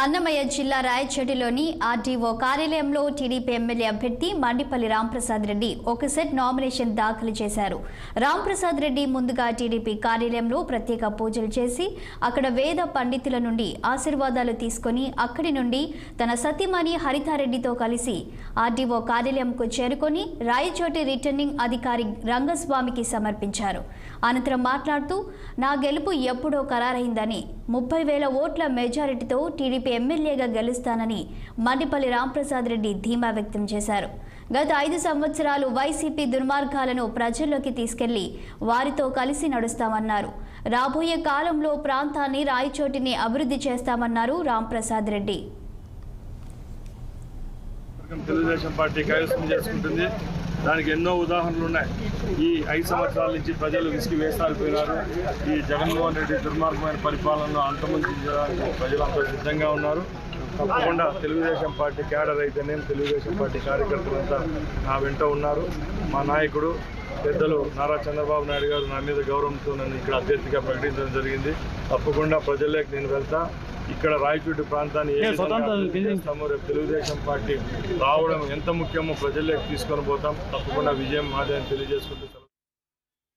అన్నమయ్య జిల్లా రాయచోటిలోని ఆర్డీఓ కార్యాలయంలో TDP MLA అభ్యర్థి మండిపల్లి రాంప్రసాద్ రెడ్డి ఒక సెట్ నామినేషన్ దాఖలు చేశారు. రాంప్రసాద్ రెడ్డి ముందుగా టీడీపీ కార్యాలయంలో ప్రత్యేక పూజలు చేసి అక్కడ వేద పండితుల నుండి ఆశీర్వాదాలు తీసుకుని అక్కడి నుండి తన సతీమణి హరితారెడ్డితో కలిసి ఆర్డీఓ కార్యాలయంకు చేరుకొని రాయచోటి రిటర్నింగ్ అధికారి రంగస్వామికి సమర్పించారు. అనంతరం మాట్లాడుతూ నా గెలుపు ఎప్పుడో ఖరారైందని 30,000 ఓట్ల మెజారిటీతో టీడీపీ ఎమ్మెల్యేగా గెలుస్తానని మండిపల్లి రాంప్రసాద్ రెడ్డి ధీమా వ్యక్తం చేశారు. గత 5 సంవత్సరాలు వైసీపీ దుర్మార్గాలను ప్రజల్లోకి తీసుకెళ్లి వారితో కలిసి నడుస్తామన్నారు. రాబోయే కాలంలో ప్రాంతాన్ని రాయచోటిని అభివృద్ధి చేస్తామన్నారు రాంప్రసాద్ రెడ్డి. తెలుగుదేశం పార్టీ కైవసం చేసుకుంటుంది. దానికి ఎన్నో ఉదాహరణలు ఉన్నాయి. ఈ 5 సంవత్సరాల నుంచి ప్రజలు విసిగి వేసారిపోయినారు. ఈ జగన్మోహన్ రెడ్డి దుర్మార్గమైన పరిపాలనను అంతమొందించడానికి ప్రజలంతా సిద్ధంగా ఉన్నారు. తప్పకుండా తెలుగుదేశం పార్టీ క్యాడర్ అయితేనే తెలుగుదేశం పార్టీ కార్యకర్తలంతా నా వెంట ఉన్నారు. మా నాయకుడు పెద్దలు నారా చంద్రబాబు నాయుడు గారు నా మీద గౌరవంతో నన్ను ఇక్కడ అభ్యర్థిగా ప్రకటించడం జరిగింది. తప్పకుండా ప్రజల్లోకి నేను వెళ్తా. ఇక్కడ రాయచోటి ప్రాంతాన్ని రేపు తెలుగుదేశం పార్టీ రావడం ఎంత ముఖ్యమో ప్రజల్లోకి తీసుకొని పోతాం. తప్పకుండా విజయం మాదే అని తెలియజేసుకుంటూ